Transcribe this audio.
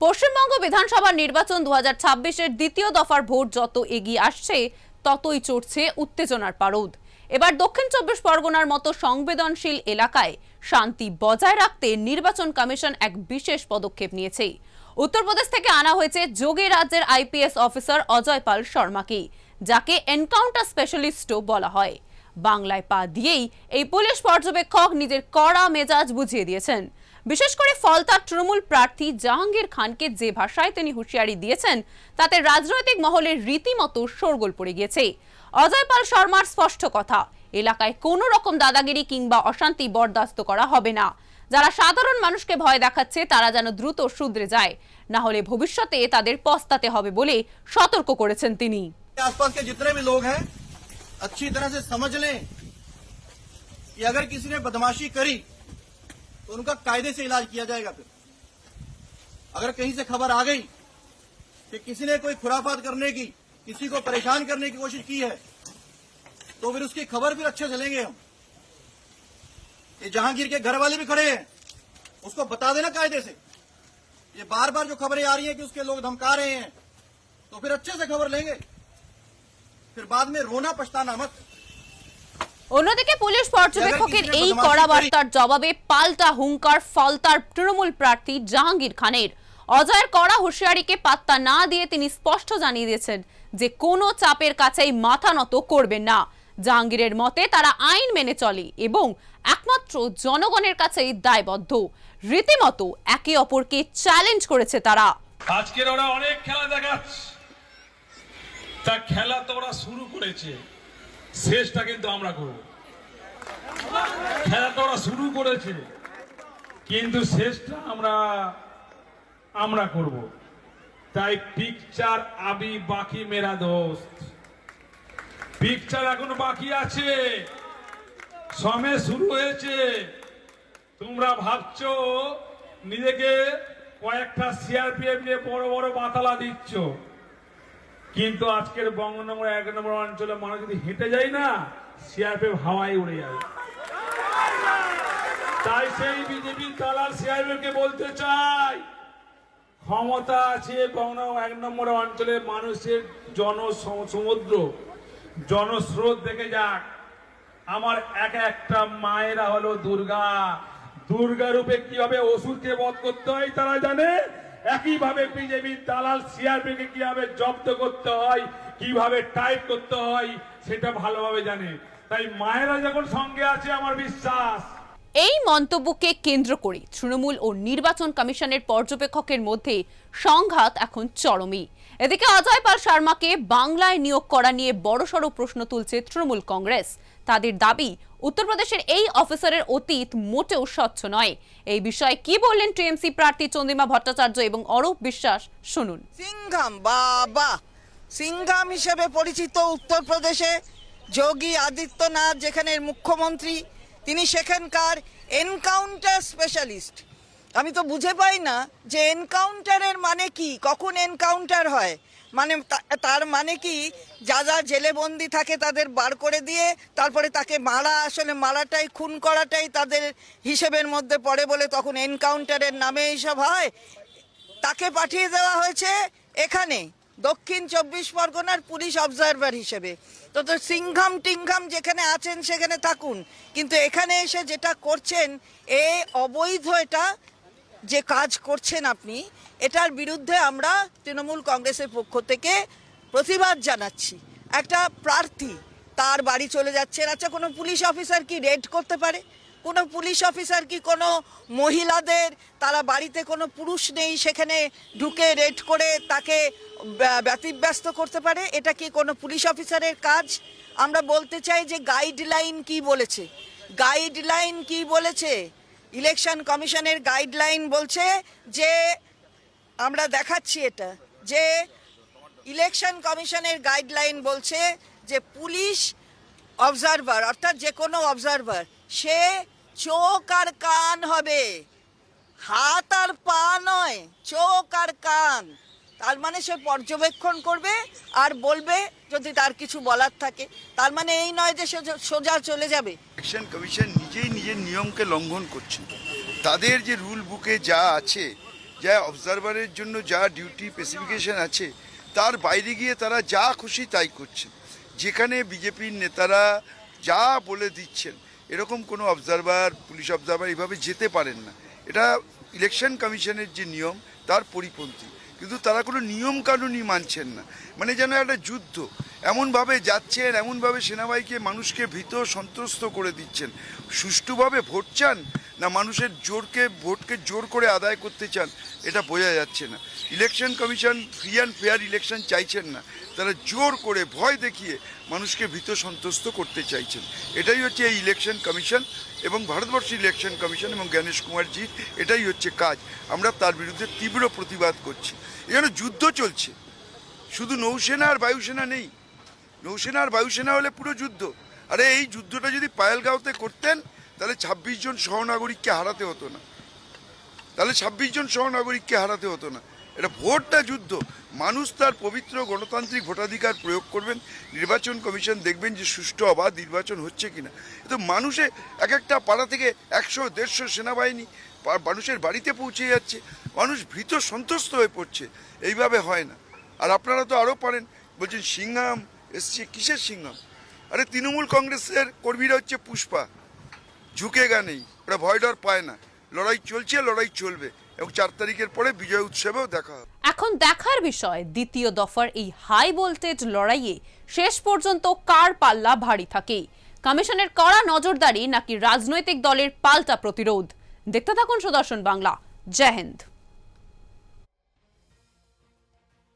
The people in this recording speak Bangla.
পশ্চিমবঙ্গ বিধানসভা নির্বাচন 2026-এর দ্বিতীয় দফার ভোট যত এগিয়ে আসছে ততই চড়ছে উত্তেজনার পারদ। এবার দক্ষিণ 24 পরগনার মতো সংবেদনশীল এলাকায় শান্তি বজায় রাখতে নির্বাচন কমিশন এক বিশেষ পদক্ষেপ নিয়েছে। উত্তরপ্রদেশ থেকে আনা হয়েছে যোগী রাজ্যের আইপিএস অফিসার অজয় পাল শর্মাকে, যাকে এনকাউন্টার স্পেশালিস্টও বলা হয়। বাংলায় পা দিয়েই এই পুলিশ পর্যবেক্ষক নিজের কড়া মেজাজ বুঝিয়ে দিয়েছেন। বিশেষ করে ফলতার তৃণমূল প্রার্থী জাহাঙ্গীর খানকে যে ভাষায় তিনি হুঁশিয়ারি দিয়েছেন তাতে রাজনৈতিক মহলে রীতিমতো শোরগোল পড়ে গিয়েছে। অজয় পাল শর্মার স্পষ্ট কথা, এলাকায় কোনো রকম দাদাগিরি কিংবা অশান্তি বরদাস্ত করা হবে না। যারা সাধারণ মানুষকে ভয় দেখাচ্ছে তারা যেন দ্রুত শুধরে যায়, না হলে ভবিষ্যতে তাদের পস্তাতে হবে বলে সতর্ক করেছেন তিনি। आसपास के जितने भी लोग हैं अच्छी तरह से समझ लें कि अगर किसी ने बदमाशी करी तो उनका कायदे से इलाज किया जाएगा। फिर अगर कहीं से खबर आ गई कि किसी ने कोई खुराफात करने की, किसी को परेशान करने की कोशिश की है, तो फिर उसकी खबर फिर अच्छे से लेंगे हम। ये जहांगीर के घर वाले भी खड़े हैं, उसको बता देना कायदे से। ये बार बार जो खबरें आ रही हैं कि उसके लोग धमका रहे हैं, तो फिर अच्छे से खबर लेंगे, फिर बाद में रोना पछताना मत। অন্যদিকে পুলিশ পর্যবেক্ষকের এই কড়া বার্তার জবাবে পাল্টা হুঙ্কার ফলতার তৃণমূল প্রার্থী জাহাঙ্গীর খানের। অজয়ের কড়া হুঁশিয়ারিকে পাত্তা না দিয়ে তিনি স্পষ্ট জানিয়ে দিয়েছেন যে কোনো চাপের কাছেই মাথা নত করবেন না। জাহাঙ্গীরের মতে তারা আইন মেনে চলে এবং একমাত্র জনগণের কাছেই দায়বদ্ধ। রীতিমতো একে অপরকে চ্যালেঞ্জ করেছে তারা। আজকের ওরা অনেক খেলা দেখাচ্ছে, তা খেলা তো ওরা শুরু করেছে, শেষটা কিন্তু আমরা করব। খেলাটা ওরা শুরু করেছে কিন্তু শেষটা আমরা করব। তাই পিকচার আবি বাকি মেরা দোস্ত, পিকচার এখনো বাকি আছে, সময় শুরু হয়েছে। তোমরা ভাবছো নিজেকে কয়েকটা সিআরপিএফ নিয়ে বড় বড় বাতালা দিচ্ছ, কিন্তু আজকের বঙ্গনগর 1 নম্বর অঞ্চলে মানুষ যদি হেঁটে যায় না, সিআরপিএফ হাওয়ায় উড়ে যায়। তাই সেই বিজেপি দালাল সিআরপিএফকে বলতে চাই, ক্ষমতা আছে বঙ্গনগর 1 নম্বর অঞ্চলে মানুষের জনসমুদ্র, জনস্রোত দেখে যাক। আমার একটা মায়েরা হলো দুর্গা, দুর্গা রূপে কিভাবে অসুরকে বধ করতে হয় তারা জানে। একইভাবে বিজেপি দালাল সিআরপি কে কিভাবে জব্দ করতে হয়, কিভাবে টাইট করতে হয় সেটা ভালোভাবে জানে। তাই মায়েরা যখন সঙ্গে আছে আমার বিশ্বাস। এই মন্তব্যকে কেন্দ্র করে তৃণমূল ও নির্বাচন কমিশনের পর্যবেক্ষকের মধ্যে সংঘাত এখন চরমে। এদিকে অজয় পাল শর্মাকে বাংলায় নিয়োগ করা নিয়ে বড়সড় প্রশ্ন তুলছে তৃণমূল কংগ্রেস। তাদের দাবি উত্তরপ্রদেশের এই অফিসারের অতীত মোটেও স্বচ্ছ নয়। এই বিষয়ে কি বললেন টিএমসি প্রার্থী চন্দ্রিমা ভট্টাচার্য এবং অরূপ বিশ্বাস, শুনুন। সিংঘাম বাবা সিংঘাম হিসেবে পরিচিত উত্তরপ্রদেশে যোগী আদিত্যনাথ যেখানের মুখ্যমন্ত্রী, তিনি সেখানকার এনকাউন্টার স্পেশালিস্ট। আমি তো বুঝে পাই না যে এনকাউন্টারের মানে কি, কখন এনকাউন্টার হয়, মানে তার মানে কি যা যা জেলে বন্দি থাকে তাদের বার করে দিয়ে তারপরে তাকে মারা, আসলে মারাটাই, খুন করাটাই তাদের হিসেবের মধ্যে পড়ে বলে তখন এনকাউন্টারের নামে এইসব হয়। তাকে পাঠিয়ে দেওয়া হয়েছে এখানে দক্ষিণ 24 পরগনার পুলিশ অবজারভার হিসেবে। তো সিংঘাম টিংঘাম যেখানে আছেন সেখানে থাকুন, কিন্তু এখানে এসে যেটা করছেন এ অবৈধ, এটা যে কাজ করছেন আপনি, এটার বিরুদ্ধে আমরা তৃণমূল কংগ্রেসের পক্ষ থেকে প্রতিবাদ জানাচ্ছি। একটা প্রার্থী তার বাড়ি চলে যাচ্ছেন, আচ্ছা কোনো পুলিশ অফিসার কি রেড করতে পারে? কোনো পুলিশ অফিসার কি কোনো মহিলাদের, তারা বাড়িতে কোনো পুরুষ নেই সেখানে ঢুকে রেড করে তাকে ব্যতিব্যস্ত করতে পারে? এটা কি কোনো পুলিশ অফিসারের কাজ? আমরা বলতে চাই যে গাইডলাইন কি বলেছে, গাইডলাইন কি বলেছে। ইলেকশন কমিশনের গাইডলাইন বলছে যে, আমরা দেখাচ্ছি এটা, যে ইলেকশন কমিশনের গাইডলাইন বলছে যে পুলিশ অবজারভার অর্থাৎ যে কোনো অবজারভার সে চোখ আর কান হবে, হাত আর পা নয়, চোখ আর কান। তার মানে সে পর্যবেক্ষণ করবে আর বলবে যদি তার কিছু বলার থাকে। তার মানে এই নয় যে সে সোজা চলে যাবে। ইলেকশন কমিশন নিজেই নিজের নিয়মকে লঙ্ঘন করছে। তাদের যে রুল বুকে যা আছে যা অবজারভারের জন্য যা ডিউটি স্পেসিফিকেশন আছে তার বাইরে গিয়ে তারা যা খুশি তাই করছেন। যেখানে বিজেপির নেতারা যা বলে দিচ্ছেন, এরকম কোনো অবজারভার, পুলিশ অবজারভার এভাবে যেতে পারেন না। এটা ইলেকশন কমিশনের যে নিয়ম তার পরিপন্থী, কিন্তু তারা কোনো নিয়ম কানুনই মানছেন না। মানে যেন একটা যুদ্ধ, এমনভাবে যাচ্ছেন, এমনভাবে সেনাবাহিনীকে মানুষকে ভীত সন্ত্রস্ত করে দিচ্ছেন। সুষ্ঠুভাবে ভোট চান না মানুষের ভোটকে জোর করে আদায় করতে চান, এটা বোঝা যাচ্ছে না। Election commission free and fair election চাইছেন না, তারা জোর করে ভয় দেখিয়ে মানুষকে ভীত সন্ত্রস্ত করতে চাইছেন। এটাই হচ্ছে এই ইলেকশন কমিশন এবং ভারতবর্ষের ইলেকশন কমিশন এবং গণেশ কুমারজির এটাই হচ্ছে কাজ। আমরা তার বিরুদ্ধে তীব্র প্রতিবাদ করছি। এখানে যুদ্ধ চলছে, শুধু নৌসেনা আর বায়ুসেনা নেই। নৌসেনা আর বায়ুসেনা হলে পুরো যুদ্ধ। আরে এই যুদ্ধটা যদি পায়েলগাঁওতে করতেন তাহলে 26 জন সহনাগরিককে হারাতে হতো না, এটা ভোটটা যুদ্ধ। মানুষ তার পবিত্র গণতান্ত্রিক ভোটাধিকার প্রয়োগ করবেন, নির্বাচন কমিশন দেখবেন যে সুষ্ঠু অবাধ নির্বাচন হচ্ছে কিনা। তো মানুষে এক একটা পাড়া থেকে 100-150 সেনাবাহিনী মানুষের বাড়িতে পৌঁছে যাচ্ছে, মানুষ ভীত সন্ত্রস্ত হয়ে পড়ছে। এইভাবে হয় না। আর আপনারা তো আরও পারেন, বলছেন সিংহাম এসছে, কিসের সিংহাম? আরে তৃণমূল কংগ্রেসের কর্মীরা হচ্ছে পুষ্পা, ঝুঁকেগা নেই, ওরা ভয় ডর পায় না। লড়াই চলছে, লড়াই চলবে এবং 4 তারিখের পরে বিজয় উৎসবেও দেখা হবে। এখন দেখার বিষয় দ্বিতীয় দফার এই হাই ভোল্টেজ লড়াইয়ে শেষ পর্যন্ত কার পাল্লা ভারী থাকে। কমিশনের কড়া নজরদারি নাকি রাজনৈতিক দলের পাল্টা প্রতিরোধ? দেখতে থাকুন সুদর্শন বাংলা। জয় হিন্দ।